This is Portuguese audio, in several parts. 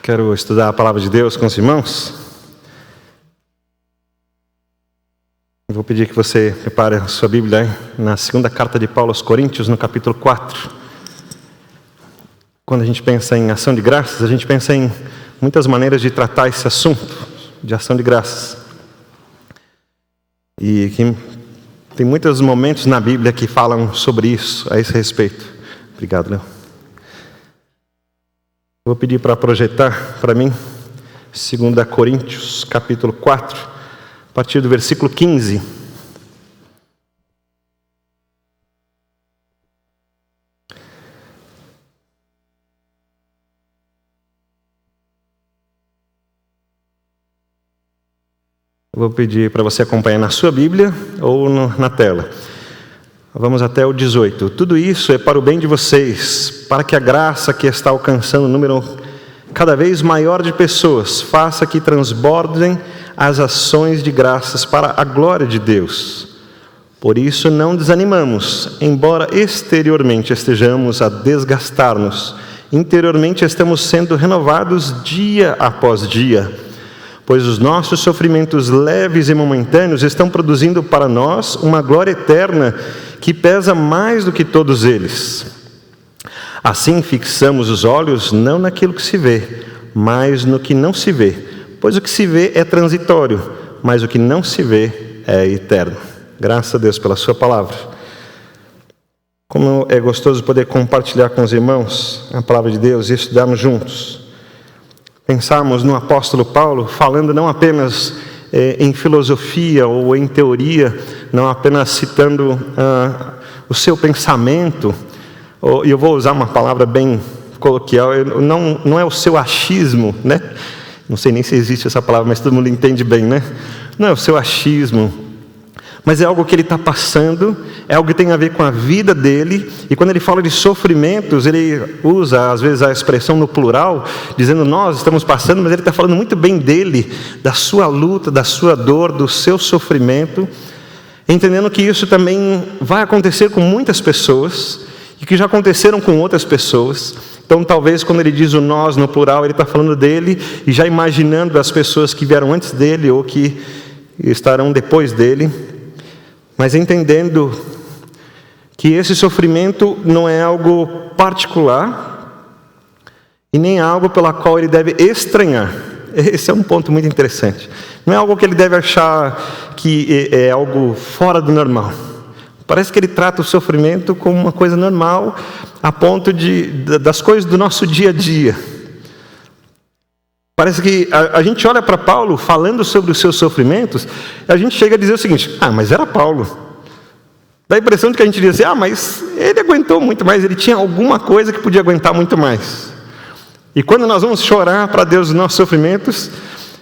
Quero estudar a palavra de Deus com os irmãos. Eu vou pedir que você prepare a sua Bíblia na segunda carta de Paulo aos Coríntios, no capítulo 4. Quando a gente pensa em ação de graças, a gente pensa em muitas maneiras de tratar esse assunto de ação de graças. E tem muitos momentos na Bíblia que falam sobre isso, a esse respeito. Obrigado, Léo. Vou pedir para projetar para mim 2 Coríntios, capítulo 4, a partir do versículo 15. Vou pedir para você acompanhar na sua Bíblia ou na tela. Vamos até o 18. Tudo isso é para o bem de vocês, para que a graça que está alcançando um número cada vez maior de pessoas faça que transbordem as ações de graças para a glória de Deus. Por isso não desanimamos, embora exteriormente estejamos a desgastar-nos, interiormente estamos sendo renovados dia após dia. Pois os nossos sofrimentos leves e momentâneos estão produzindo para nós uma glória eterna que pesa mais do que todos eles. Assim fixamos os olhos não naquilo que se vê, mas no que não se vê. Pois o que se vê é transitório, mas o que não se vê é eterno. Graças a Deus pela sua palavra. Como é gostoso poder compartilhar com os irmãos a palavra de Deus e estudarmos juntos. Pensarmos no apóstolo Paulo falando não apenas em filosofia ou em teoria, não apenas citando o seu pensamento, e eu vou usar uma palavra bem coloquial, não é o seu achismo, né? Não sei nem se existe essa palavra, mas todo mundo entende bem, né? Não é o seu achismo, mas é algo que ele está passando, é algo que tem a ver com a vida dele, e quando ele fala de sofrimentos, ele usa às vezes a expressão no plural, dizendo nós estamos passando, mas ele está falando muito bem dele, da sua luta, da sua dor, do seu sofrimento, entendendo que isso também vai acontecer com muitas pessoas, e que já aconteceram com outras pessoas. Então talvez quando ele diz o nós no plural, ele está falando dele, e já imaginando as pessoas que vieram antes dele, ou que estarão depois dele, mas entendendo que esse sofrimento não é algo particular e nem algo pela qual ele deve estranhar. Esse é um ponto muito interessante. Não é algo que ele deve achar que é algo fora do normal. Parece que ele trata o sofrimento como uma coisa normal, a ponto das coisas do nosso dia a dia. Parece que a gente olha para Paulo falando sobre os seus sofrimentos, e a gente chega a dizer o seguinte: mas era Paulo. Dá a impressão de que a gente diz assim: mas ele aguentou muito mais, ele tinha alguma coisa que podia aguentar muito mais. E quando nós vamos chorar para Deus os nossos sofrimentos,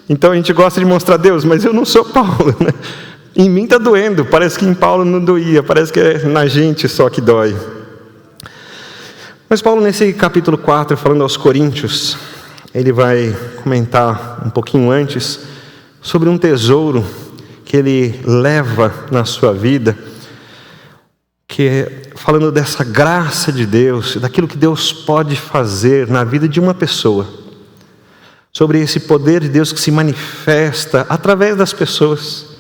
então a gente gosta de mostrar a Deus, mas eu não sou Paulo, né? Em mim está doendo, parece que em Paulo não doía, parece que é na gente só que dói. Mas Paulo, nesse capítulo 4, falando aos Coríntios, ele vai comentar um pouquinho antes sobre um tesouro que ele leva na sua vida, que é falando dessa graça de Deus, daquilo que Deus pode fazer na vida de uma pessoa, sobre esse poder de Deus que se manifesta através das pessoas.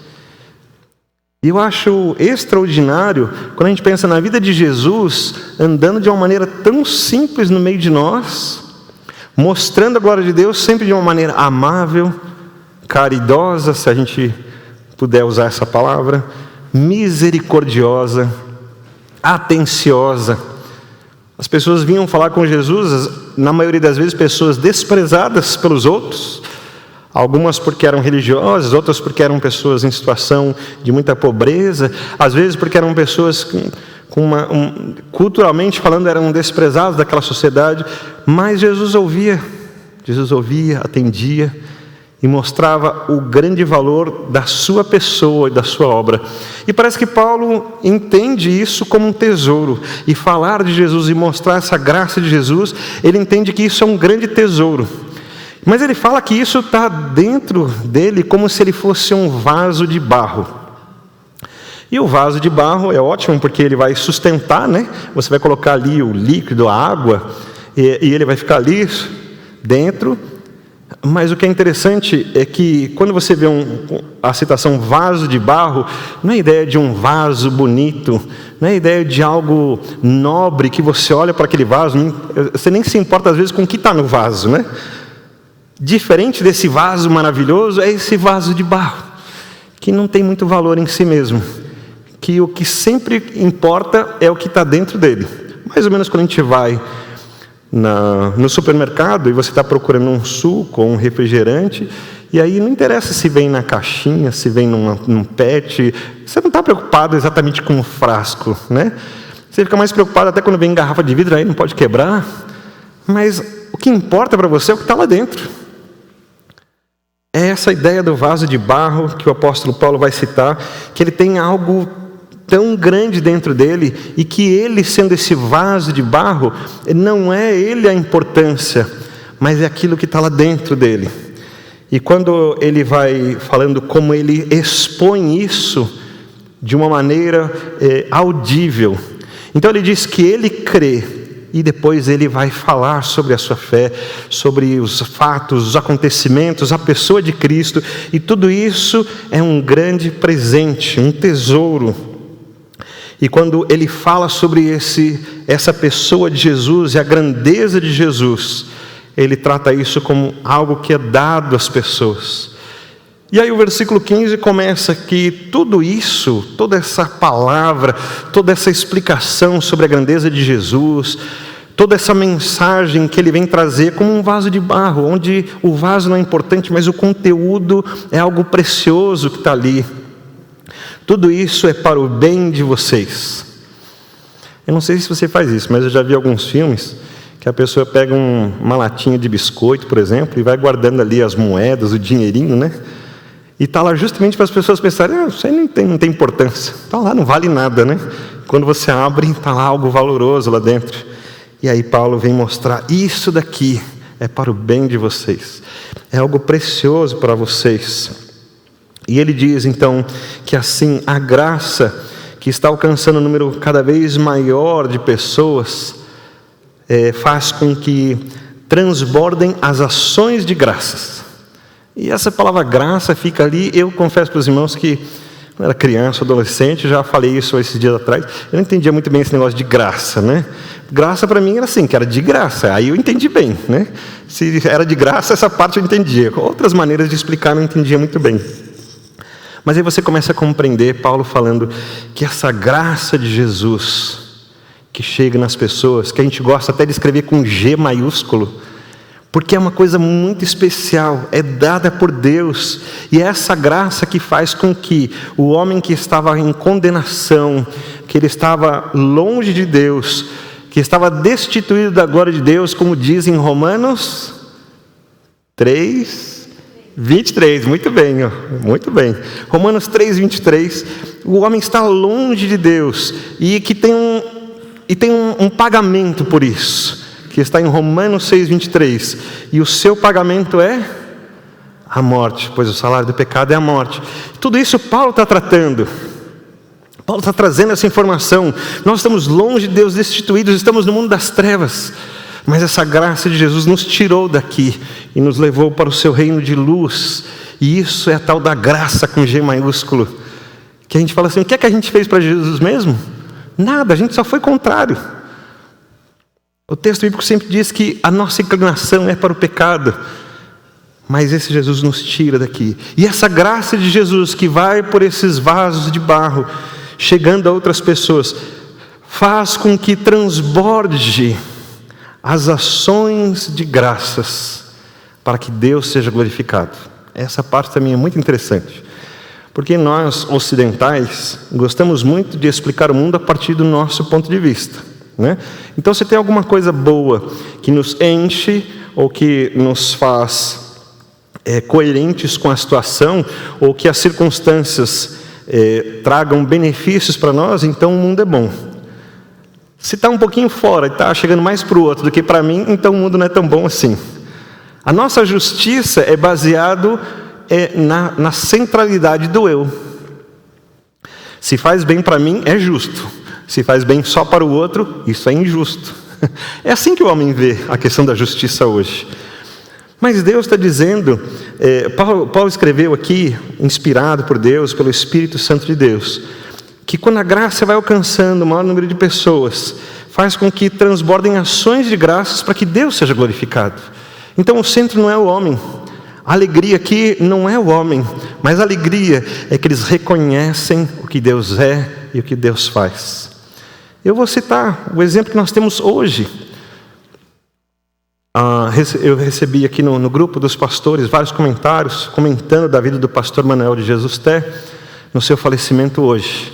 E eu acho extraordinário quando a gente pensa na vida de Jesus andando de uma maneira tão simples no meio de nós, mostrando a glória de Deus sempre de uma maneira amável, caridosa, se a gente puder usar essa palavra, misericordiosa, atenciosa. As pessoas vinham falar com Jesus, na maioria das vezes pessoas desprezadas pelos outros, algumas porque eram religiosas, outras porque eram pessoas em situação de muita pobreza, às vezes porque eram pessoas culturalmente falando, eram desprezados daquela sociedade, mas Jesus ouvia, atendia e mostrava o grande valor da sua pessoa e da sua obra. E parece que Paulo entende isso como um tesouro, e falar de Jesus e mostrar essa graça de Jesus, ele entende que isso é um grande tesouro. Mas ele fala que isso está dentro dele como se ele fosse um vaso de barro. E o vaso de barro é ótimo porque ele vai sustentar, né? Você vai colocar ali o líquido, a água, e ele vai ficar ali dentro, Mas o que é interessante é que quando você vê a citação vaso de barro, não é ideia de um vaso bonito, não é ideia de algo nobre que você olha para aquele vaso, você nem se importa às vezes com o que está no vaso, né? Diferente desse vaso maravilhoso é esse vaso de barro, que não tem muito valor em si mesmo, que o que sempre importa é o que está dentro dele. Mais ou menos quando a gente vai no supermercado e você está procurando um suco ou um refrigerante, e aí não interessa se vem na caixinha, se vem num PET, você não está preocupado exatamente com o frasco, né? Você fica mais preocupado até quando vem em garrafa de vidro, aí não pode quebrar, mas o que importa para você é o que está lá dentro. É essa ideia do vaso de barro que o apóstolo Paulo vai citar, que ele tem algo tão grande dentro dele, e que ele, sendo esse vaso de barro, não é ele a importância, mas é aquilo que está lá dentro dele. E quando ele vai falando como ele expõe isso de uma maneira audível, então ele diz que ele crê, e depois ele vai falar sobre a sua fé, sobre os fatos, os acontecimentos, a pessoa de Cristo, e tudo isso é um grande presente, um tesouro. E quando ele fala sobre essa pessoa de Jesus e a grandeza de Jesus, ele trata isso como algo que é dado às pessoas. E aí o versículo 15 começa que tudo isso, toda essa palavra, toda essa explicação sobre a grandeza de Jesus, toda essa mensagem que ele vem trazer como um vaso de barro, onde o vaso não é importante, mas o conteúdo é algo precioso que está ali. Tudo isso é para o bem de vocês. Eu não sei se você faz isso, mas eu já vi alguns filmes que a pessoa pega uma latinha de biscoito, por exemplo, e vai guardando ali as moedas, o dinheirinho, né? E está lá justamente para as pessoas pensarem, isso aí não tem importância. Está lá, não vale nada, né? Quando você abre, está lá algo valoroso lá dentro. E aí Paulo vem mostrar, isso daqui é para o bem de vocês. É algo precioso para vocês. E ele diz então que assim a graça que está alcançando um número cada vez maior de pessoas faz com que transbordem as ações de graças. E essa palavra graça fica ali, eu confesso para os irmãos que quando era criança, adolescente, já falei isso esses dias atrás, eu não entendia muito bem esse negócio de graça, né? Graça para mim era assim, que era de graça, aí eu entendi bem, né? Se era de graça, essa parte eu entendia. Outras maneiras de explicar eu não entendia muito bem. Mas aí você começa a compreender Paulo falando que essa graça de Jesus que chega nas pessoas, que a gente gosta até de escrever com G maiúsculo, porque é uma coisa muito especial, é dada por Deus, e é essa graça que faz com que o homem que estava em condenação, que ele estava longe de Deus, que estava destituído da glória de Deus, como diz em Romanos 3:23, muito bem, muito bem. Romanos 3:23, o homem está longe de Deus e que tem um pagamento por isso, que está em Romanos 6:23, e o seu pagamento é a morte, pois o salário do pecado é a morte. Tudo isso Paulo está tratando. Paulo está trazendo essa informação. Nós estamos longe de Deus, destituídos, estamos no mundo das trevas. Mas essa graça de Jesus nos tirou daqui e nos levou para o seu reino de luz. E isso é a tal da graça com G maiúsculo. Que a gente fala assim, o que é que a gente fez para Jesus mesmo? Nada, a gente só foi contrário. O texto bíblico sempre diz que a nossa inclinação é para o pecado. Mas esse Jesus nos tira daqui. E essa graça de Jesus que vai por esses vasos de barro, chegando a outras pessoas, faz com que transborde as ações de graças para que Deus seja glorificado. Essa parte também é muito interessante, porque nós ocidentais gostamos muito de explicar o mundo a partir do nosso ponto de vista, né? Então se tem alguma coisa boa que nos enche ou que nos faz coerentes com a situação, ou que as circunstâncias tragam benefícios para nós, então o mundo é bom. Se está um pouquinho fora e está chegando mais para o outro do que para mim, então o mundo não é tão bom assim. A nossa justiça é baseado na centralidade do eu. Se faz bem para mim, é justo. Se faz bem só para o outro, isso é injusto. É assim que o homem vê a questão da justiça hoje. Mas Deus está dizendo, Paulo escreveu aqui, inspirado por Deus, pelo Espírito Santo de Deus, que quando a graça vai alcançando o maior número de pessoas, faz com que transbordem ações de graças para que Deus seja glorificado. Então o centro não é o homem, a alegria aqui não é o homem, mas a alegria é que eles reconhecem o que Deus é e o que Deus faz. Eu vou citar o exemplo que nós temos hoje. Eu recebi aqui no grupo dos pastores vários comentários comentando da vida do pastor Manuel de Jesus Té no seu falecimento hoje.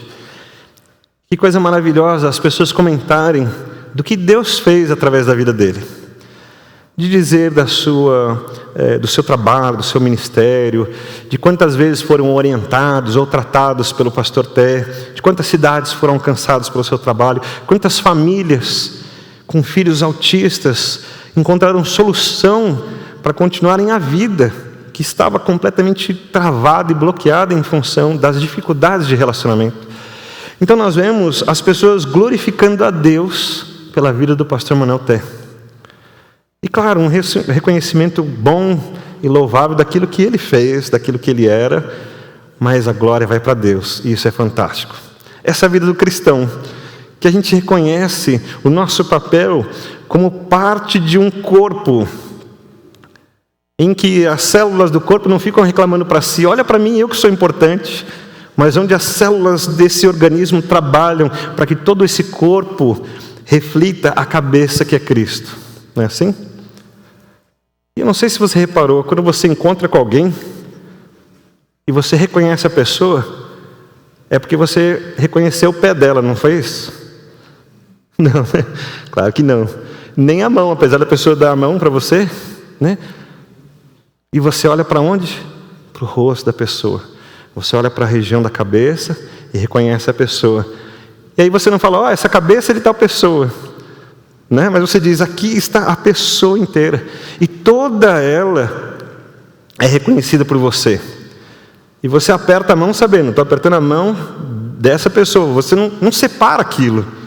Que coisa maravilhosa as pessoas comentarem do que Deus fez através da vida dele. De dizer do seu trabalho, do seu ministério, de quantas vezes foram orientados ou tratados pelo pastor Té, de quantas cidades foram alcançadas pelo seu trabalho, quantas famílias com filhos autistas encontraram solução para continuarem a vida que estava completamente travada e bloqueada em função das dificuldades de relacionamento. Então nós vemos as pessoas glorificando a Deus pela vida do pastor Manuel Té. E claro, um reconhecimento bom e louvável daquilo que ele fez, daquilo que ele era, mas a glória vai para Deus, e isso é fantástico. Essa é a vida do cristão, que a gente reconhece o nosso papel como parte de um corpo, em que as células do corpo não ficam reclamando para si, olha para mim, eu que sou importante, mas onde as células desse organismo trabalham para que todo esse corpo reflita a cabeça que é Cristo. Não é assim? E eu não sei se você reparou, quando você encontra com alguém e você reconhece a pessoa, é porque você reconheceu o pé dela, não foi isso? Não, né? Claro que não. Nem a mão, apesar da pessoa dar a mão para você, né? E você olha para onde? Para o rosto da pessoa. Você olha para a região da cabeça e reconhece a pessoa. E aí você não fala, essa cabeça é de tal pessoa, né? Mas você diz, aqui está a pessoa inteira. E toda ela é reconhecida por você. E você aperta a mão sabendo, estou apertando a mão dessa pessoa. Você não separa aquilo.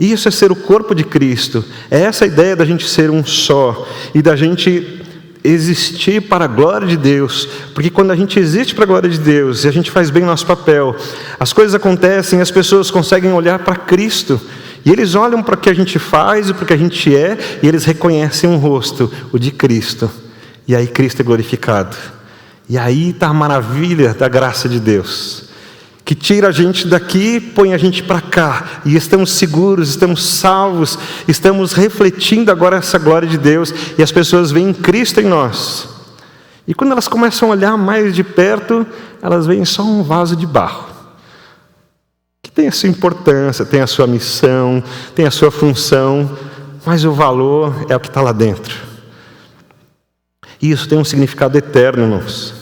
Isso é ser o corpo de Cristo. É essa a ideia da gente ser um só. E da gente existir para a glória de Deus, porque quando a gente existe para a glória de Deus e a gente faz bem o nosso papel, as coisas acontecem, as pessoas conseguem olhar para Cristo, e eles olham para o que a gente faz e para o que a gente é, e eles reconhecem um rosto, o de Cristo, e aí Cristo é glorificado, e aí está a maravilha da graça de Deus, que tira a gente daqui, põe a gente para cá, e estamos seguros, estamos salvos, estamos refletindo agora essa glória de Deus, e as pessoas veem Cristo em nós. E quando elas começam a olhar mais de perto, elas veem só um vaso de barro, que tem a sua importância, tem a sua missão, tem a sua função, mas o valor é o que está lá dentro. E isso tem um significado eterno, irmãos.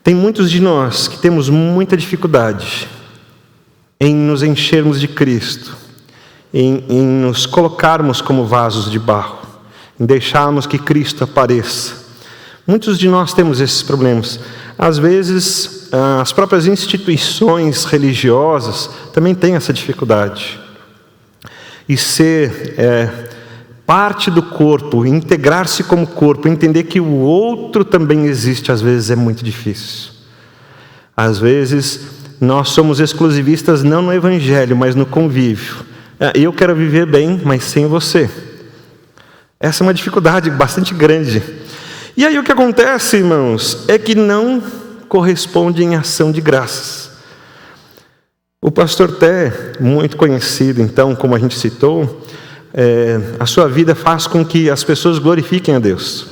Tem muitos de nós que temos muita dificuldade em nos enchermos de Cristo, em nos colocarmos como vasos de barro, em deixarmos que Cristo apareça. Muitos de nós temos esses problemas. Às vezes, as próprias instituições religiosas também têm essa dificuldade. E ser parte do corpo, integrar-se como corpo, entender que o outro também existe, às vezes é muito difícil. Às vezes nós somos exclusivistas não no evangelho, mas no convívio. Eu quero viver bem, mas sem você. Essa é uma dificuldade bastante grande. E aí o que acontece, irmãos, é que não corresponde em ação de graças. O pastor Té, muito conhecido então, como a gente citou, a sua vida faz com que as pessoas glorifiquem a Deus.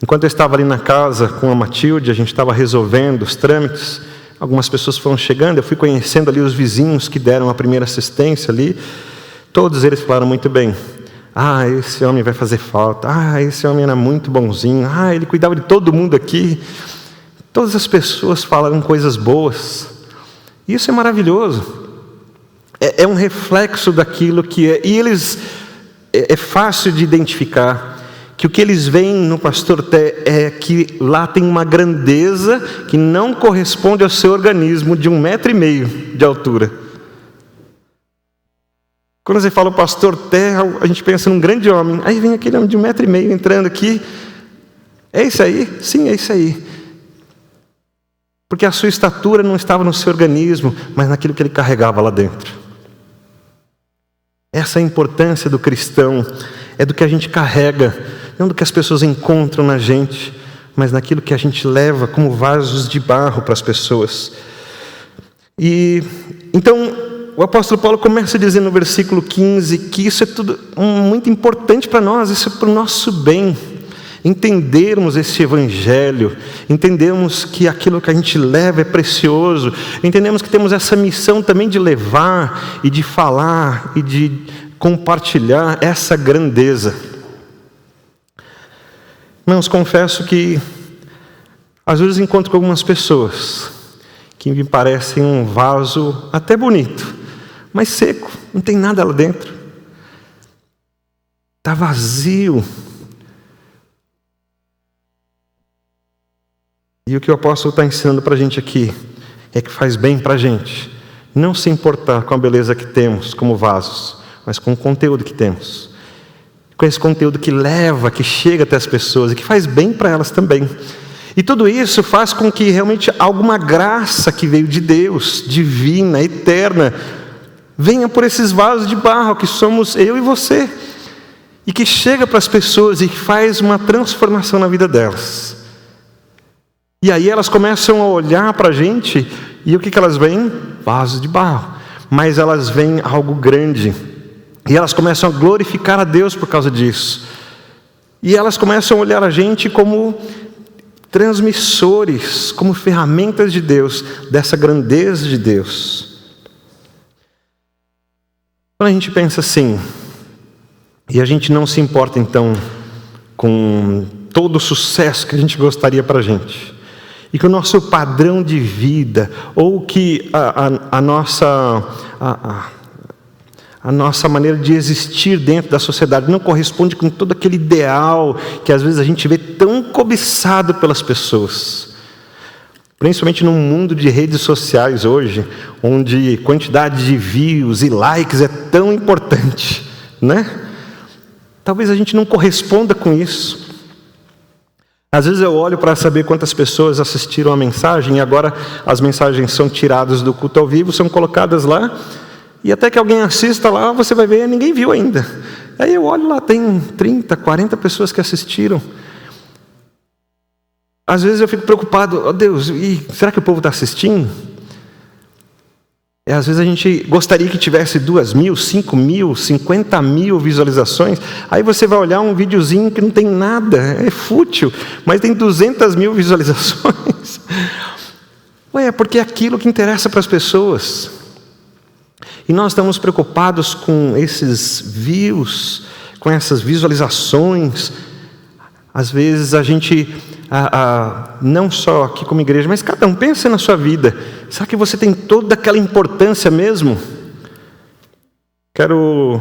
Enquanto eu estava ali na casa com a Matilde, a gente estava resolvendo os trâmites, algumas pessoas foram chegando, eu fui conhecendo ali os vizinhos que deram a primeira assistência ali, todos eles falaram muito bem. Esse homem vai fazer falta, esse homem era muito bonzinho, ele cuidava de todo mundo aqui. Todas as pessoas falaram coisas boas, isso é maravilhoso. É um reflexo daquilo que é. E eles, é fácil de identificar que o que eles veem no pastor Té é que lá tem uma grandeza que não corresponde ao seu organismo de 1,5 metro de altura. Quando você fala o pastor Terra, a gente pensa num grande homem. Aí vem aquele homem de 1,5 m entrando aqui. É isso aí? Sim, é isso aí. Porque a sua estatura não estava no seu organismo, mas naquilo que ele carregava lá dentro. Essa é a importância do cristão. É do que a gente carrega, não do que as pessoas encontram na gente, mas naquilo que a gente leva como vasos de barro para as pessoas. E então o apóstolo Paulo começa dizendo no versículo 15 que isso é tudo muito importante para nós, isso é para o nosso bem. Entendermos esse evangelho, entendermos que aquilo que a gente leva é precioso, entendemos que temos essa missão também de levar e de falar e de compartilhar essa grandeza. Irmãos, confesso que às vezes encontro com algumas pessoas que me parecem um vaso até bonito, mas seco, não tem nada lá dentro, está vazio. E o que o apóstolo está ensinando para a gente aqui é que faz bem para a gente não se importar com a beleza que temos como vasos, mas com o conteúdo que temos, com esse conteúdo que leva, que chega até as pessoas e que faz bem para elas também. E tudo isso faz com que realmente alguma graça que veio de Deus, divina, eterna, venha por esses vasos de barro que somos eu e você, e que chega para as pessoas e faz uma transformação na vida delas. E aí elas começam a olhar para a gente, e o que elas veem? Vasos de barro. Mas elas veem algo grande. E elas começam a glorificar a Deus por causa disso. E elas começam a olhar a gente como transmissores, como ferramentas de Deus, dessa grandeza de Deus. Quando a gente pensa assim, e a gente não se importa então com todo o sucesso que a gente gostaria para a gente, e que o nosso padrão de vida, ou que a nossa maneira de existir dentro da sociedade não corresponde com todo aquele ideal que às vezes a gente vê tão cobiçado pelas pessoas. Principalmente num mundo de redes sociais hoje, onde quantidade de views e likes é tão importante, né? Talvez a gente não corresponda com isso. Às vezes eu olho para saber quantas pessoas assistiram a mensagem, e agora as mensagens são tiradas do culto ao vivo, são colocadas lá, e até que alguém assista lá, você vai ver, ninguém viu ainda. Aí eu olho lá, tem 30, 40 pessoas que assistiram. Às vezes eu fico preocupado, oh Deus, e será que o povo está assistindo? Às vezes a gente gostaria que tivesse 2.000, 5.000, 50.000 visualizações. Aí você vai olhar um videozinho que não tem nada, é fútil, mas tem 200.000 visualizações. É porque é aquilo que interessa para as pessoas. E nós estamos preocupados com esses views, com essas visualizações. Às vezes a gente, não só aqui como igreja, mas cada um pensa na sua vida. Será que você tem toda aquela importância mesmo? Quero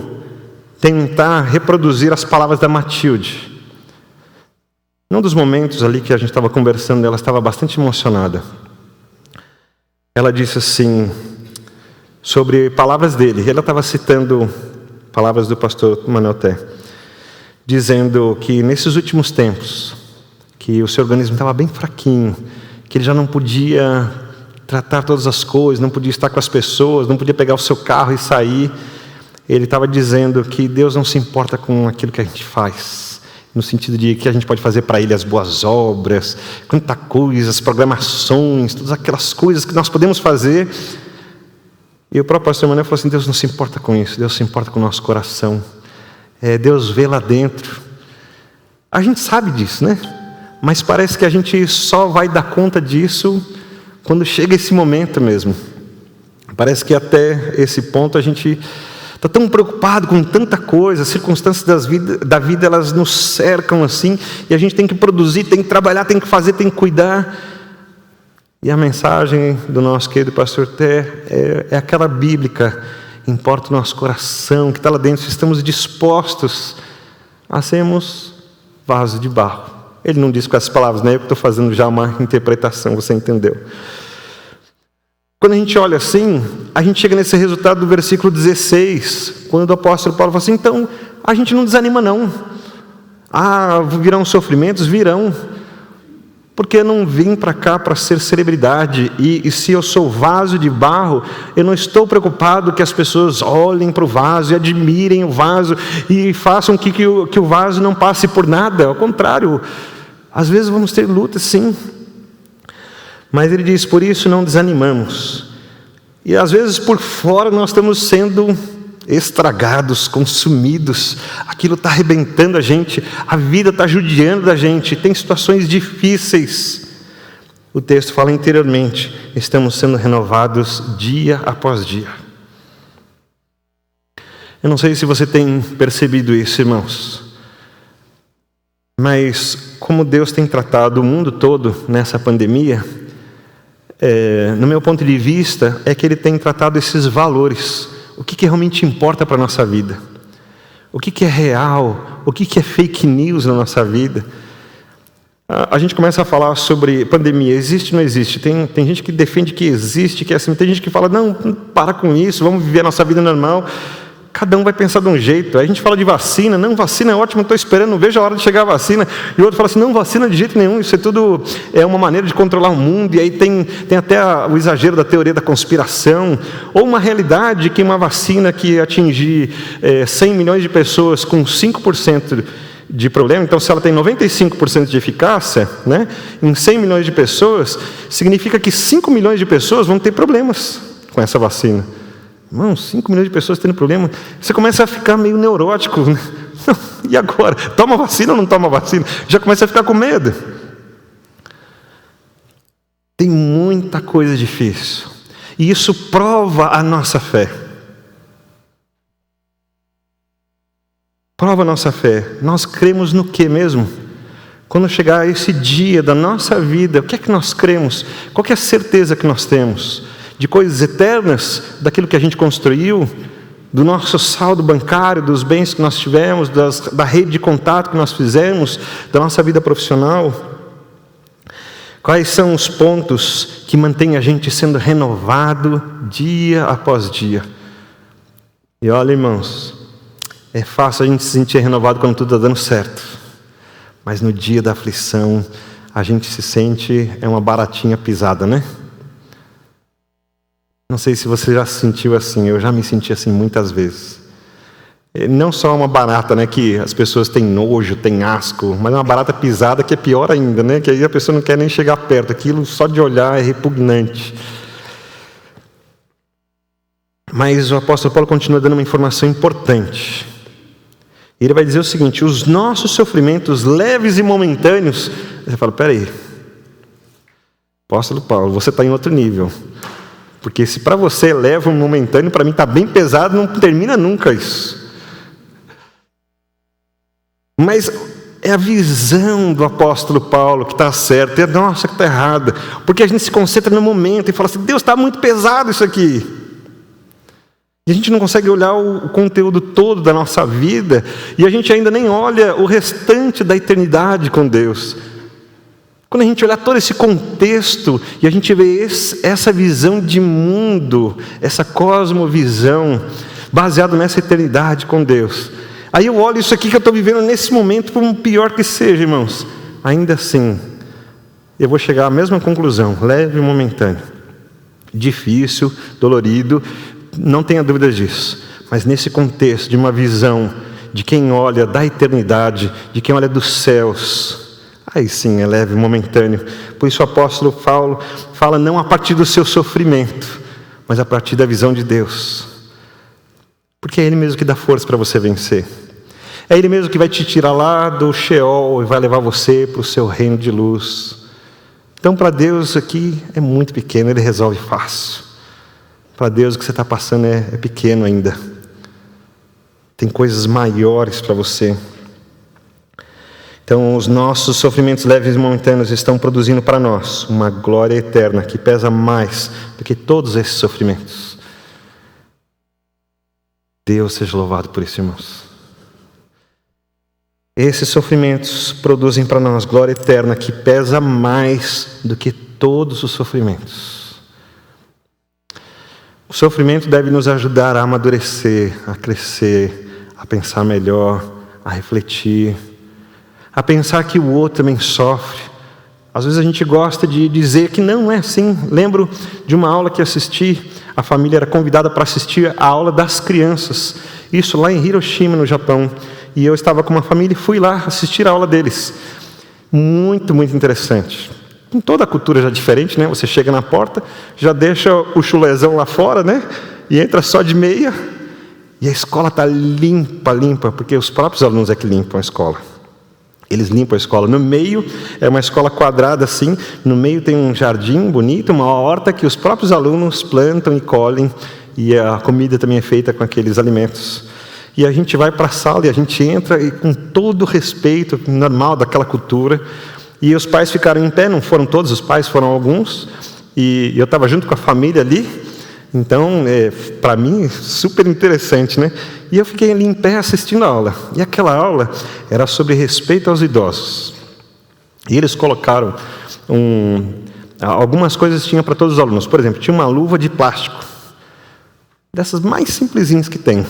tentar reproduzir as palavras da Matilde. Num dos momentos ali que a gente estava conversando, ela estava bastante emocionada. Ela disse assim, sobre palavras dele. Ela estava citando palavras do pastor Manuel Té, dizendo que nesses últimos tempos, que o seu organismo estava bem fraquinho, que ele já não podia tratar todas as coisas, não podia estar com as pessoas, não podia pegar o seu carro e sair. Ele estava dizendo que Deus não se importa com aquilo que a gente faz, no sentido de que a gente pode fazer para Ele as boas obras, quanta coisa, as programações, todas aquelas coisas que nós podemos fazer. E o próprio pastor Manuel falou assim, Deus não se importa com isso, Deus se importa com o nosso coração. Deus vê lá dentro. A gente sabe disso, né? Mas parece que a gente só vai dar conta disso quando chega esse momento mesmo. Parece que até esse ponto a gente está tão preocupado com tanta coisa, as circunstâncias da vida elas nos cercam assim, e a gente tem que produzir, tem que trabalhar, tem que fazer, tem que cuidar. E a mensagem do nosso querido pastor Té é aquela bíblica: importa o nosso coração, que está lá dentro, se estamos dispostos a sermos vaso de barro. Ele não disse com essas palavras, né? Eu que estou fazendo já uma interpretação, você entendeu. Quando a gente olha assim, a gente chega nesse resultado do versículo 16, quando o apóstolo Paulo fala assim: então, a gente não desanima não. Virão sofrimentos? Virão. Porque eu não vim para cá para ser celebridade, e se eu sou vaso de barro, eu não estou preocupado que as pessoas olhem para o vaso e admirem o vaso e façam que o vaso não passe por nada. Ao contrário, às vezes vamos ter lutas, sim. Mas ele diz: por isso não desanimamos. E às vezes por fora nós estamos sendo estragados, consumidos, aquilo está arrebentando a gente, a vida está judiando da gente, tem situações difíceis. O texto fala interiormente, estamos sendo renovados dia após dia. Eu não sei se você tem percebido isso, irmãos, mas como Deus tem tratado o mundo todo nessa pandemia, no meu ponto de vista, é que Ele tem tratado esses valores. O que realmente importa para a nossa vida? O que é real? O que é fake news na nossa vida? A gente começa a falar sobre pandemia. Existe ou não existe? Tem gente que defende que existe, que é assim. Tem gente que fala: não, para com isso, vamos viver a nossa vida normal. Cada um vai pensar de um jeito. Aí a gente fala de vacina. Não, vacina é ótimo, estou esperando, não vejo a hora de chegar a vacina. E o outro fala assim: não, vacina de jeito nenhum, isso é tudo uma maneira de controlar o mundo. E aí tem até o exagero da teoria da conspiração. Ou uma realidade que uma vacina que atingir 100 milhões de pessoas com 5% de problema, então se ela tem 95% de eficácia, né, em 100 milhões de pessoas, significa que 5 milhões de pessoas vão ter problemas com essa vacina. Irmão, 5 milhões de pessoas tendo problema, você começa a ficar meio neurótico, né? E agora? Toma vacina ou não toma vacina? Já começa a ficar com medo. Tem muita coisa difícil, e isso prova a nossa fé. Prova a nossa fé. Nós cremos no que mesmo? Quando chegar esse dia da nossa vida, o que é que nós cremos? Qual é a certeza que nós temos? De coisas eternas, daquilo que a gente construiu, do nosso saldo bancário, dos bens que nós tivemos, da rede de contato que nós fizemos, da nossa vida profissional. Quais são os pontos que mantêm a gente sendo renovado dia após dia? E olha, irmãos, é fácil a gente se sentir renovado quando tudo está dando certo, mas no dia da aflição a gente se sente uma baratinha pisada, né? Não sei se você já se sentiu assim, eu já me senti assim muitas vezes. Não só uma barata, né, que as pessoas têm nojo, têm asco, mas uma barata pisada que é pior ainda, né, que aí a pessoa não quer nem chegar perto, aquilo só de olhar é repugnante. Mas o apóstolo Paulo continua dando uma informação importante. Ele vai dizer o seguinte: os nossos sofrimentos leves e momentâneos. Você fala: peraí, apóstolo Paulo, você está em outro nível. Porque se para você leva um momentâneo, para mim está bem pesado, não termina nunca isso. Mas é a visão do apóstolo Paulo que está certa, e a nossa que está errada. Porque a gente se concentra no momento e fala assim: Deus, está muito pesado isso aqui. E a gente não consegue olhar o conteúdo todo da nossa vida, e a gente ainda nem olha o restante da eternidade com Deus. Quando a gente olhar todo esse contexto e a gente vê essa visão de mundo, essa cosmovisão baseada nessa eternidade com Deus, aí eu olho isso aqui que eu estou vivendo nesse momento, por um pior que seja, irmãos, ainda assim eu vou chegar à mesma conclusão: leve e momentâneo, difícil, dolorido, não tenha dúvida disso, mas nesse contexto de uma visão de quem olha da eternidade, de quem olha dos céus, aí sim é leve e momentâneo. Por isso o apóstolo Paulo fala não a partir do seu sofrimento, mas a partir da visão de Deus. Porque é Ele mesmo que dá força para você vencer. É Ele mesmo que vai te tirar lá do Sheol e vai levar você para o seu reino de luz. Então para Deus isso aqui é muito pequeno, Ele resolve fácil. Para Deus o que você está passando é pequeno ainda. Tem coisas maiores para você. Então, os nossos sofrimentos leves e momentâneos estão produzindo para nós uma glória eterna que pesa mais do que todos esses sofrimentos. Deus seja louvado por isso, irmãos. Esses sofrimentos produzem para nós glória eterna que pesa mais do que todos os sofrimentos. O sofrimento deve nos ajudar a amadurecer, a crescer, a pensar melhor, a refletir, a pensar que o outro também sofre. Às vezes a gente gosta de dizer que não é assim. Lembro de uma aula que assisti, a família era convidada para assistir a aula das crianças, isso lá em Hiroshima, no Japão, e eu estava com uma família e fui lá assistir a aula deles. Muito, muito interessante. Com toda a cultura já diferente, né? Você chega na porta, já deixa o chulezão lá fora, né? E entra só de meia, e a escola está limpa, porque os próprios alunos é que limpam a escola. Eles limpam a escola. No meio, é uma escola quadrada assim, no meio tem um jardim bonito, uma horta que os próprios alunos plantam e colhem, e a comida também é feita com aqueles alimentos. E a gente vai para a sala e a gente entra e com todo o respeito normal daquela cultura, e os pais ficaram em pé, não foram todos os pais, foram alguns, e eu estava junto com a família ali. Então, para mim, super interessante, né? E eu fiquei ali em pé assistindo a aula. E aquela aula era sobre respeito aos idosos. E eles colocaram algumas coisas tinha para todos os alunos. Por exemplo, tinha uma luva de plástico, dessas mais simplesinhas que tem.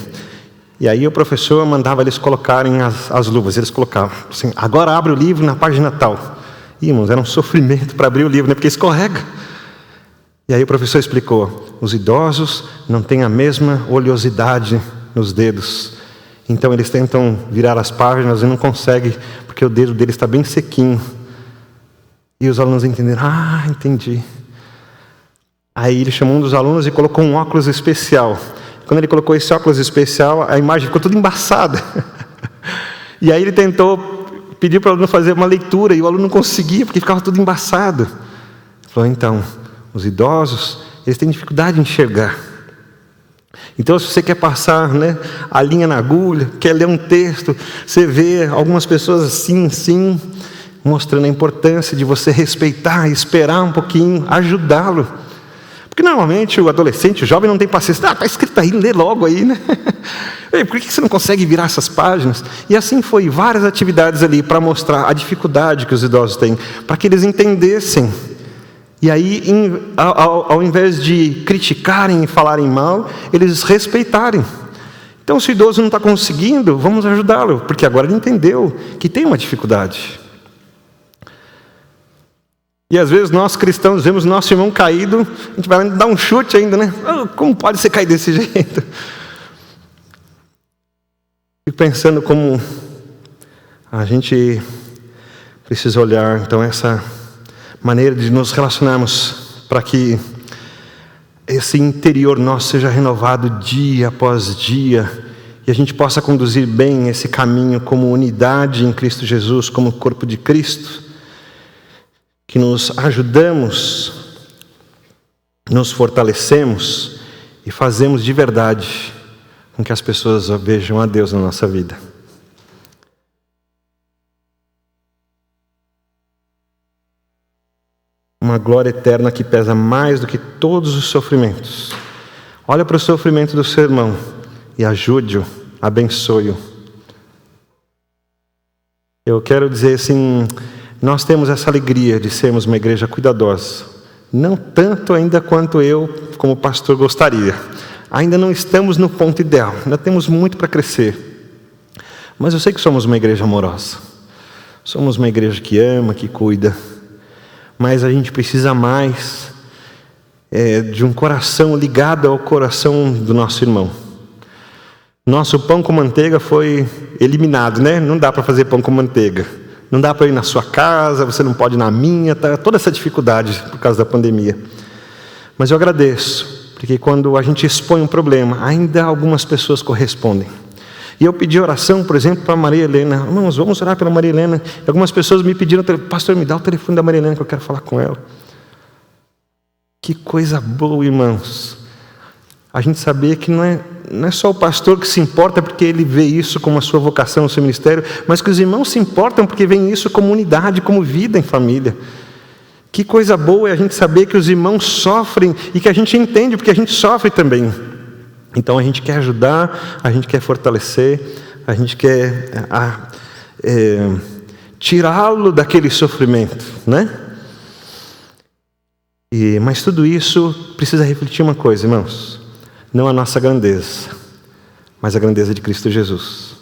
E aí o professor mandava eles colocarem as luvas. Eles colocavam assim: agora abre o livro na página tal. E, irmãos, era um sofrimento para abrir o livro, né? Porque escorrega. E aí o professor explicou: os idosos não têm a mesma oleosidade nos dedos. Então eles tentam virar as páginas e não conseguem, porque o dedo deles está bem sequinho. E os alunos entenderam: ah, entendi. Aí ele chamou um dos alunos e colocou um óculos especial. Quando ele colocou esse óculos especial, a imagem ficou toda embaçada. E aí ele pediu para o aluno fazer uma leitura, e o aluno não conseguia, porque ficava tudo embaçado. Ele falou: então, os idosos, eles têm dificuldade em enxergar. Então, se você quer passar, né, a linha na agulha, quer ler um texto, você vê algumas pessoas assim, mostrando a importância de você respeitar, esperar um pouquinho, ajudá-lo. Porque normalmente o adolescente, o jovem não tem paciência. Está escrito aí, lê logo aí, né? Por que você não consegue virar essas páginas? E assim foi, várias atividades ali para mostrar a dificuldade que os idosos têm, para que eles entendessem. E aí, ao invés de criticarem e falarem mal, eles respeitarem. Então, se o idoso não está conseguindo, vamos ajudá-lo, porque agora ele entendeu que tem uma dificuldade. E às vezes nós cristãos vemos nosso irmão caído, a gente vai dar um chute ainda, né? Como pode você cair desse jeito? Fico pensando como a gente precisa olhar, então, essa maneira de nos relacionarmos para que esse interior nosso seja renovado dia após dia e a gente possa conduzir bem esse caminho como unidade em Cristo Jesus, como corpo de Cristo, que nos ajudamos, nos fortalecemos e fazemos de verdade com que as pessoas vejam a Deus na nossa vida. Uma glória eterna que pesa mais do que todos os sofrimentos. Olha para o sofrimento do seu irmão e ajude-o, abençoe-o. Eu quero dizer assim, nós temos essa alegria de sermos uma igreja cuidadosa. Não tanto ainda quanto eu, como pastor, gostaria. Ainda não estamos no ponto ideal, ainda temos muito para crescer. Mas eu sei que somos uma igreja amorosa. Somos uma igreja que ama, que cuida. Mas a gente precisa mais de um coração ligado ao coração do nosso irmão. Nosso pão com manteiga foi eliminado, né? Não dá para fazer pão com manteiga. Não dá para ir na sua casa, você não pode ir na minha, tá? Toda essa dificuldade por causa da pandemia. Mas eu agradeço, porque quando a gente expõe um problema, ainda algumas pessoas correspondem. E eu pedi oração, por exemplo, para a Maria Helena. Irmãos, vamos orar pela Maria Helena. E algumas pessoas me pediram: pastor, me dá o telefone da Maria Helena que eu quero falar com ela. Que coisa boa, irmãos. A gente saber que não é só o pastor que se importa porque ele vê isso como a sua vocação, o seu ministério, mas que os irmãos se importam porque veem isso como unidade, como vida em família. Que coisa boa é a gente saber que os irmãos sofrem e que a gente entende porque a gente sofre também. Então a gente quer ajudar, a gente quer fortalecer, a gente quer tirá-lo daquele sofrimento, né? Mas tudo isso precisa refletir uma coisa, irmãos. não a nossa grandeza, mas a grandeza de Cristo Jesus.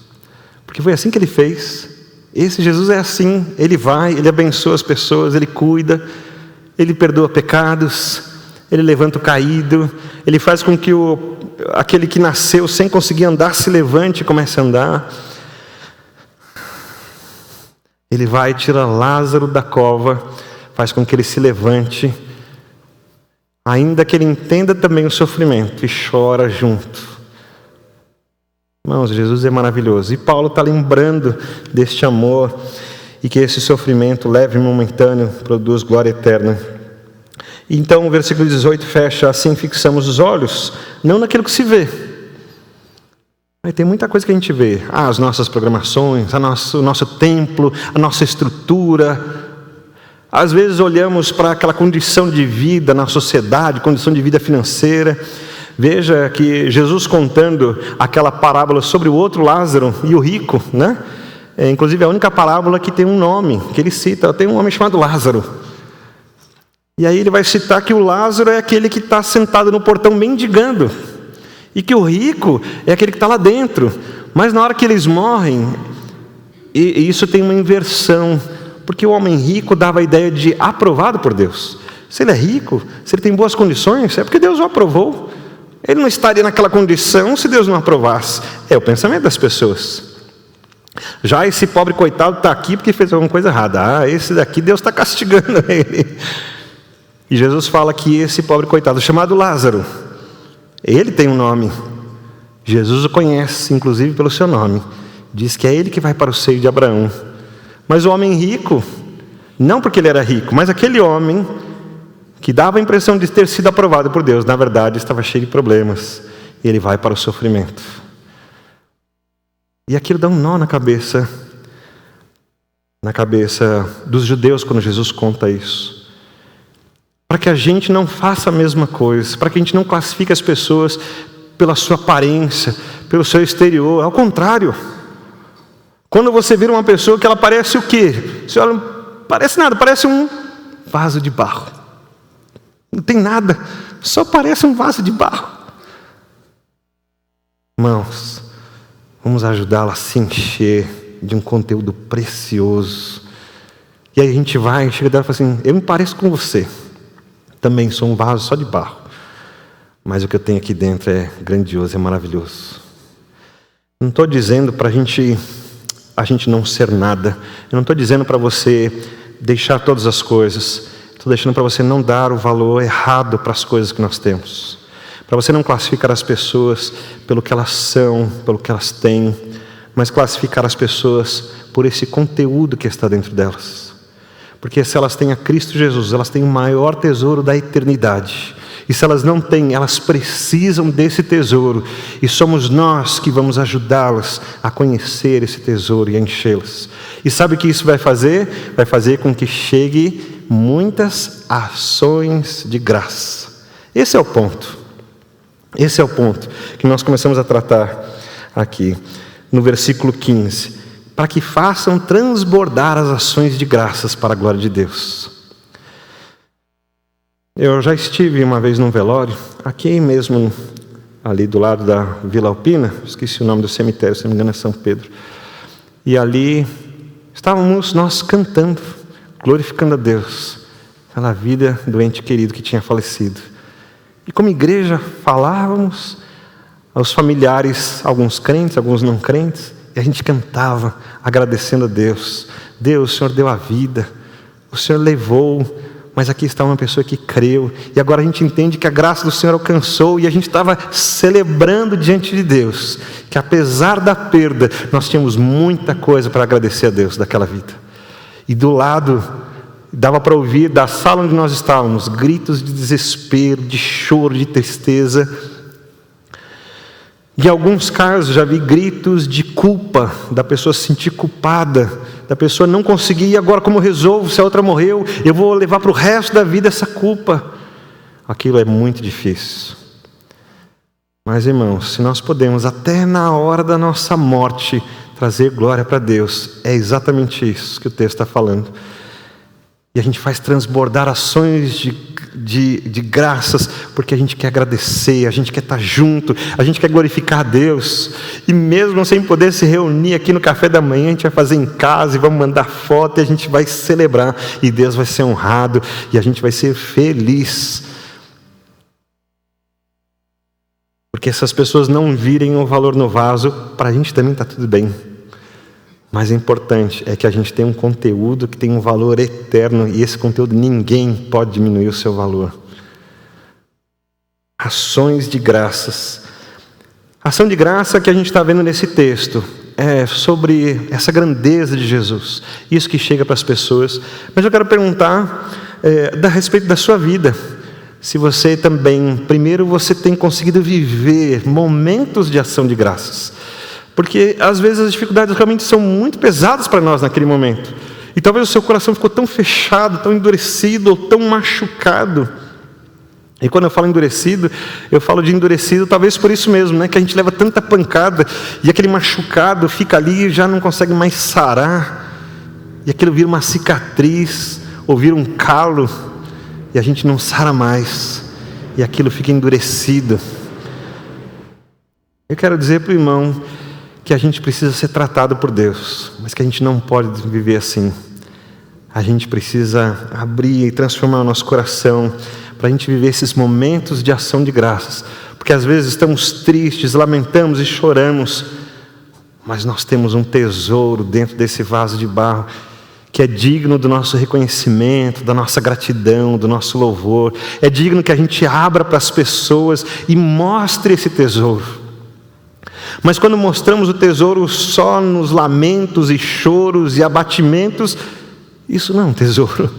Porque foi assim que Ele fez. Esse Jesus é assim, Ele vai, Ele abençoa as pessoas, Ele cuida, Ele perdoa pecados, Ele levanta o caído, Ele faz com que aquele que nasceu sem conseguir andar se levante e comece a andar. Ele vai, tira Lázaro da cova, faz com que ele se levante, ainda que ele entenda também o sofrimento, e chora junto. Irmãos, Jesus é maravilhoso. E Paulo está lembrando deste amor, e que esse sofrimento leve e momentâneo produz glória eterna. Então o versículo 18 fecha: assim fixamos os olhos, não naquilo que se vê. Aí tem muita coisa que a gente vê, as nossas programações, o nosso templo, a nossa estrutura. Às vezes olhamos para aquela condição de vida na sociedade, condição de vida financeira. Veja que Jesus contando aquela parábola sobre o outro Lázaro e o rico, né? Inclusive a única parábola que tem um nome, que ele cita, tem um homem chamado Lázaro. E aí ele vai citar que o Lázaro é aquele que está sentado no portão mendigando, e que o rico é aquele que está lá dentro. Mas na hora que eles morrem, e isso tem uma inversão, porque o homem rico dava a ideia de aprovado por Deus. Se ele é rico, se ele tem boas condições, é porque Deus o aprovou. Ele não estaria naquela condição se Deus não aprovasse. É o pensamento das pessoas. Já esse pobre coitado está aqui porque fez alguma coisa errada. Esse daqui Deus está castigando ele. E Jesus fala que esse pobre coitado, chamado Lázaro, ele tem um nome. Jesus o conhece, inclusive pelo seu nome. Diz que é ele que vai para o seio de Abraão. Mas o homem rico, não porque ele era rico, mas aquele homem que dava a impressão de ter sido aprovado por Deus, na verdade estava cheio de problemas. E ele vai para o sofrimento. E aquilo dá um nó na cabeça dos judeus quando Jesus conta isso. Para que a gente não faça a mesma coisa, para que a gente não classifique as pessoas pela sua aparência, pelo seu exterior. Ao contrário, quando você vira uma pessoa que ela parece o quê? Você olha, não parece nada, parece um vaso de barro. Não tem nada, só parece um vaso de barro. Irmãos, vamos ajudá-la a se encher de um conteúdo precioso. E aí a gente vai, chega dela e fala assim: eu me pareço com você. Também sou um vaso só de barro. Mas o que eu tenho aqui dentro é grandioso, é maravilhoso. Não estou dizendo para a gente não ser nada. Eu não estou dizendo para você deixar todas as coisas. Estou deixando para você não dar o valor errado para as coisas que nós temos. Para você não classificar as pessoas pelo que elas são, pelo que elas têm, mas classificar as pessoas por esse conteúdo que está dentro delas. Porque se elas têm a Cristo Jesus, elas têm o maior tesouro da eternidade. E se elas não têm, elas precisam desse tesouro. E somos nós que vamos ajudá-las a conhecer esse tesouro e a enchê-las. E sabe o que isso vai fazer? Vai fazer com que chegue muitas ações de graça. Esse é o ponto. Esse é o ponto que nós começamos a tratar aqui, no versículo 15. Para que façam transbordar as ações de graças para a glória de Deus. Eu já estive uma vez num velório, aqui mesmo, ali do lado da Vila Alpina, esqueci o nome do cemitério, se não me engano é São Pedro. E ali estávamos nós cantando, glorificando a Deus, pela vida do ente querido que tinha falecido. E como igreja falávamos aos familiares, alguns crentes, alguns não crentes, e a gente cantava, agradecendo a Deus. Deus, o Senhor deu a vida, o Senhor levou, mas aqui está uma pessoa que creu, e agora a gente entende que a graça do Senhor alcançou, e a gente estava celebrando diante de Deus, que apesar da perda, nós tínhamos muita coisa para agradecer a Deus daquela vida. E do lado, dava para ouvir da sala onde nós estávamos, gritos de desespero, de choro, de tristeza. Em alguns casos já vi gritos de culpa, da pessoa se sentir culpada, da pessoa não conseguir, e agora como eu resolvo, se a outra morreu, eu vou levar para o resto da vida essa culpa. Aquilo é muito difícil. Mas irmãos, se nós podemos até na hora da nossa morte trazer glória para Deus, é exatamente isso que o texto está falando. E a gente faz transbordar ações de graças, porque a gente quer agradecer, a gente quer estar junto, a gente quer glorificar a Deus. E mesmo sem poder se reunir aqui no café da manhã, a gente vai fazer em casa e vamos mandar foto e a gente vai celebrar. E Deus vai ser honrado e a gente vai ser feliz. Porque essas pessoas não virem o valor no vaso, para a gente também está tudo bem. Mas o importante é que a gente tem um conteúdo que tem um valor eterno, e esse conteúdo ninguém pode diminuir o seu valor. Ações de graças. A ação de graça que a gente está vendo nesse texto é sobre essa grandeza de Jesus, isso que chega para as pessoas. Mas eu quero perguntar a respeito da sua vida. Se você também, primeiro, você tem conseguido viver momentos de ação de graças. Porque às vezes as dificuldades realmente são muito pesadas para nós naquele momento. E talvez o seu coração ficou tão fechado, tão endurecido, ou tão machucado. E quando eu falo endurecido, eu falo de endurecido talvez por isso mesmo, né? Que a gente leva tanta pancada, e aquele machucado fica ali e já não consegue mais sarar. E aquilo vira uma cicatriz, ou vira um calo, e a gente não sara mais. E aquilo fica endurecido. Eu quero dizer para o irmão que a gente precisa ser tratado por Deus, mas que a gente não pode viver assim. A gente precisa abrir e transformar o nosso coração para a gente viver esses momentos de ação de graças, porque às vezes estamos tristes, lamentamos e choramos, mas nós temos um tesouro dentro desse vaso de barro que é digno do nosso reconhecimento, da nossa gratidão, do nosso louvor. É digno que a gente abra para as pessoas e mostre esse tesouro. Mas quando mostramos o tesouro só nos lamentos e choros e abatimentos, isso não é um tesouro.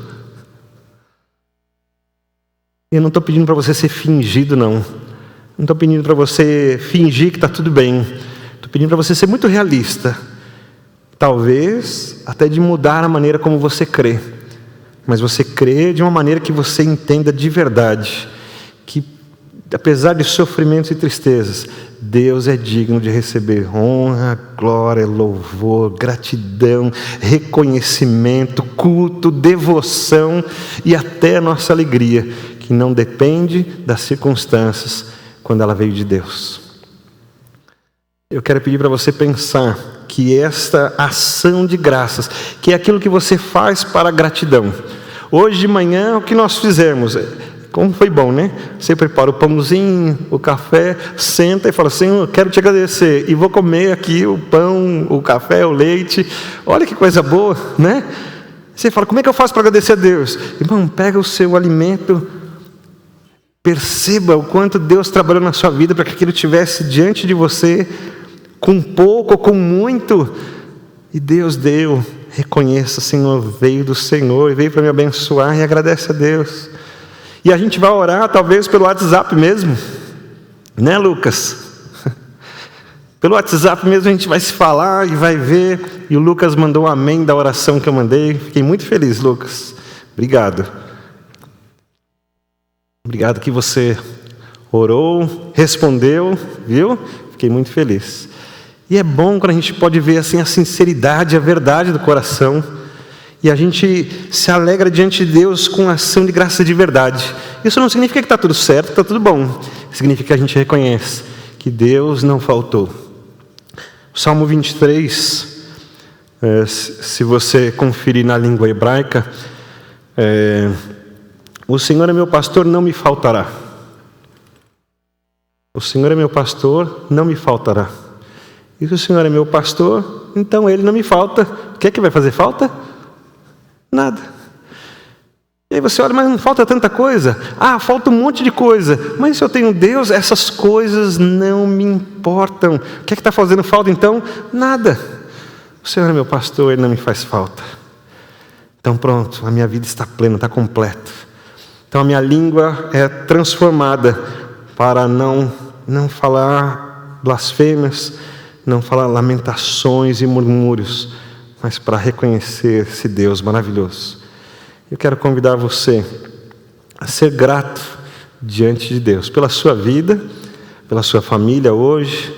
Eu não estou pedindo para você ser fingido, não. Não estou pedindo para você fingir que está tudo bem. Estou pedindo para você ser muito realista. Talvez até de mudar a maneira como você crê. Mas você crê de uma maneira que você entenda de verdade que, apesar de sofrimentos e tristezas, Deus é digno de receber honra, glória, louvor, gratidão, reconhecimento, culto, devoção e até a nossa alegria, que não depende das circunstâncias quando ela veio de Deus. Eu quero pedir para você pensar que esta ação de graças, que é aquilo que você faz para a gratidão. Hoje de manhã, o que nós fizemos? Como foi bom, né? Você prepara o pãozinho, o café, senta e fala: Senhor, eu quero te agradecer, e vou comer aqui o pão, o café, o leite. Olha que coisa boa, né? Você fala: como é que eu faço para agradecer a Deus? Irmão, pega o seu alimento, perceba o quanto Deus trabalhou na sua vida para que aquilo estivesse diante de você, com pouco ou com muito, e Deus deu. Reconheça: Senhor, veio do Senhor e veio para me abençoar, e agradece a Deus. E a gente vai orar talvez pelo WhatsApp mesmo, né, Lucas? Pelo WhatsApp mesmo a gente vai se falar e vai ver. E o Lucas mandou um amém da oração que eu mandei. Fiquei muito feliz, Lucas. Obrigado. Obrigado que você orou, respondeu, viu? Fiquei muito feliz. E é bom quando a gente pode ver assim a sinceridade, a verdade do coração. E a gente se alegra diante de Deus com ação de graça de verdade. Isso não significa que está tudo certo, está tudo bom. Significa que a gente reconhece que Deus não faltou. O Salmo 23, se você conferir na língua hebraica, o Senhor é meu pastor, não me faltará. O Senhor é meu pastor, não me faltará. E se o Senhor é meu pastor, então Ele não me falta. O que é que vai fazer falta? Nada. E aí você olha: mas não falta tanta coisa? Ah, falta um monte de coisa. Mas se eu tenho Deus, essas coisas não me importam. O que é que está fazendo falta então? Nada. O Senhor é meu pastor, Ele não me faz falta. Então pronto, a minha vida está plena, está completa. Então a minha língua é transformada para não falar blasfêmias, não falar lamentações e murmúrios, mas para reconhecer esse Deus maravilhoso. Eu quero convidar você a ser grato diante de Deus, pela sua vida, pela sua família hoje,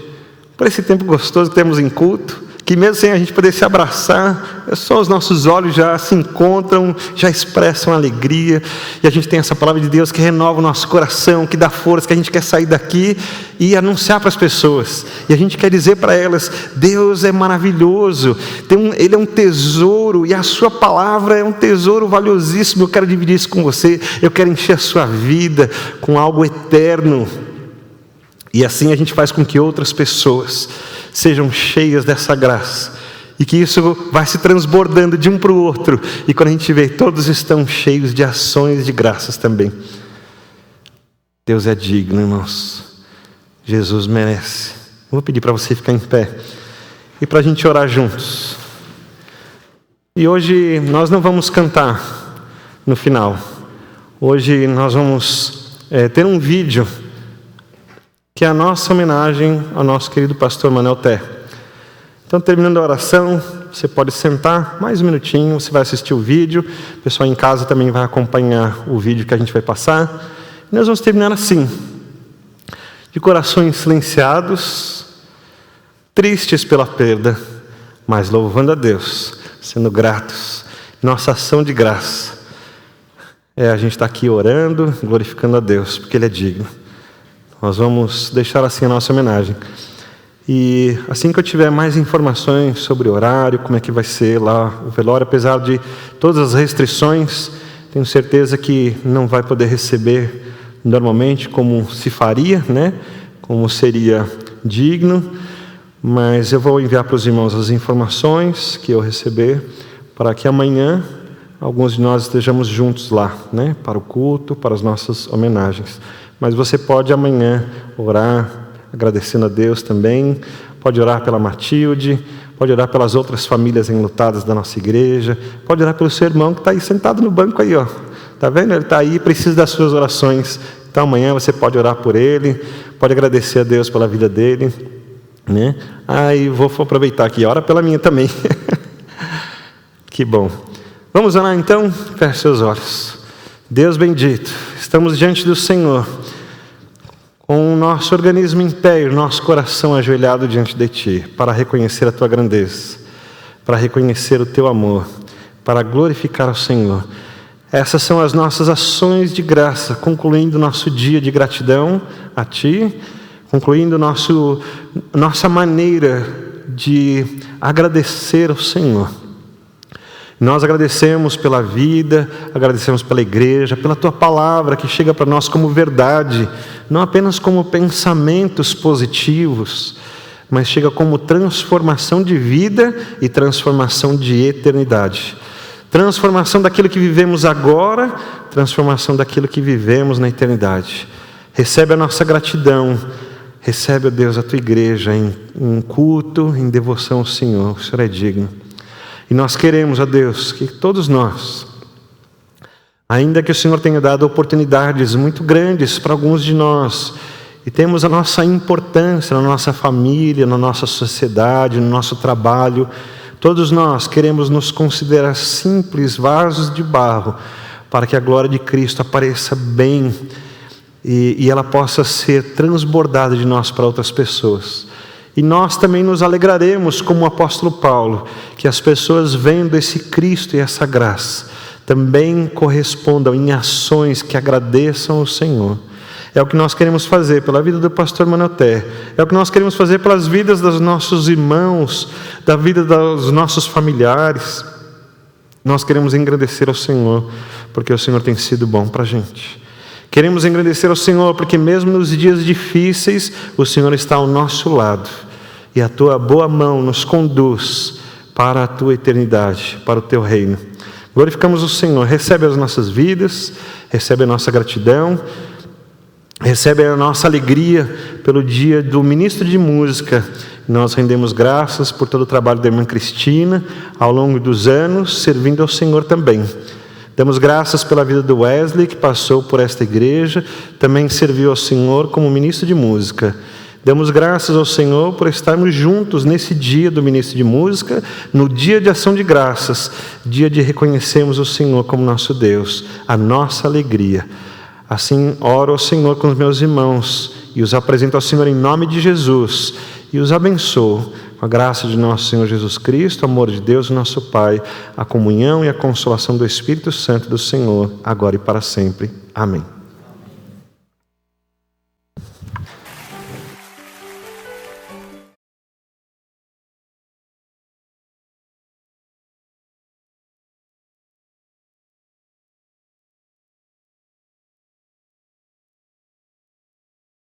por esse tempo gostoso que temos em culto, que mesmo sem a gente poder se abraçar, só os nossos olhos já se encontram, já expressam alegria, e a gente tem essa palavra de Deus que renova o nosso coração, que dá força, que a gente quer sair daqui e anunciar para as pessoas, e a gente quer dizer para elas: Deus é maravilhoso, Ele é um tesouro, e a sua palavra é um tesouro valiosíssimo. Eu quero dividir isso com você, eu quero encher a sua vida com algo eterno, e assim a gente faz com que outras pessoas sejam cheias dessa graça, e que isso vai se transbordando de um para o outro, e quando a gente vê, todos estão cheios de ações de graças também. Deus é digno, irmãos. Jesus merece. Vou pedir para você ficar em pé e para a gente orar juntos. E hoje nós não vamos cantar no final. Hoje nós vamos ter um vídeo que é a nossa homenagem ao nosso querido pastor Manuel Té. Então, terminando a oração, você pode sentar mais um minutinho, você vai assistir o vídeo, o pessoal em casa também vai acompanhar o vídeo que a gente vai passar. E nós vamos terminar assim, de corações silenciados, tristes pela perda, mas louvando a Deus, sendo gratos. Nossa ação de graça a gente está aqui orando, glorificando a Deus, porque Ele é digno. Nós vamos deixar assim a nossa homenagem. E assim que eu tiver mais informações sobre o horário, como é que vai ser lá o velório, apesar de todas as restrições, tenho certeza que não vai poder receber normalmente como se faria, né? Como seria digno, mas eu vou enviar para os irmãos as informações que eu receber, para que amanhã alguns de nós estejamos juntos lá, né? Para o culto, para as nossas homenagens. Mas você pode amanhã orar, agradecendo a Deus também, pode orar pela Matilde, pode orar pelas outras famílias enlutadas da nossa igreja, pode orar pelo seu irmão que está aí sentado no banco aí, ó. Está vendo? Ele está aí e precisa das suas orações. Então amanhã você pode orar por ele, pode agradecer a Deus pela vida dele, né? E vou aproveitar aqui, ora pela minha também. Que bom. Vamos orar então? Feche seus olhos. Deus bendito, estamos diante do Senhor, com o nosso organismo em pé e o nosso coração ajoelhado diante de Ti, para reconhecer a Tua grandeza, para reconhecer o Teu amor, para glorificar o Senhor. Essas são as nossas ações de graça, concluindo nosso dia de gratidão a Ti, concluindo nossa maneira de agradecer ao Senhor. Nós agradecemos pela vida, agradecemos pela igreja, pela Tua palavra que chega para nós como verdade, não apenas como pensamentos positivos, mas chega como transformação de vida e transformação de eternidade. Transformação daquilo que vivemos agora, transformação daquilo que vivemos na eternidade. Recebe a nossa gratidão, recebe, ó Deus, a Tua igreja em culto, em devoção ao Senhor. O Senhor é digno. E nós queremos, ó Deus, que todos nós, ainda que o Senhor tenha dado oportunidades muito grandes para alguns de nós, e temos a nossa importância na nossa família, na nossa sociedade, no nosso trabalho, todos nós queremos nos considerar simples vasos de barro, para que a glória de Cristo apareça bem, e ela possa ser transbordada de nós para outras pessoas. E nós também nos alegraremos, como o apóstolo Paulo, que as pessoas vendo esse Cristo e essa graça, também correspondam em ações que agradeçam ao Senhor. É o que nós queremos fazer pela vida do pastor Manuel Té, é o que nós queremos fazer pelas vidas dos nossos irmãos, da vida dos nossos familiares. Nós queremos engrandecer ao Senhor, porque o Senhor tem sido bom para a gente. Queremos engrandecer ao Senhor, porque mesmo nos dias difíceis, o Senhor está ao nosso lado. E a Tua boa mão nos conduz para a Tua eternidade, para o Teu reino. Glorificamos o Senhor. Recebe as nossas vidas, recebe a nossa gratidão, recebe a nossa alegria pelo dia do ministro de música. Nós rendemos graças por todo o trabalho da irmã Cristina, ao longo dos anos, servindo ao Senhor também. Damos graças pela vida do Wesley, que passou por esta igreja, também serviu ao Senhor como ministro de música. Damos graças ao Senhor por estarmos juntos nesse dia do ministro de música, no dia de ação de graças, dia de reconhecermos o Senhor como nosso Deus, a nossa alegria. Assim, oro ao Senhor com os meus irmãos e os apresento ao Senhor em nome de Jesus e os abençoo, Com a graça de nosso Senhor Jesus Cristo, o amor de Deus, nosso Pai, a comunhão e a consolação do Espírito Santo do Senhor, agora e para sempre. Amém.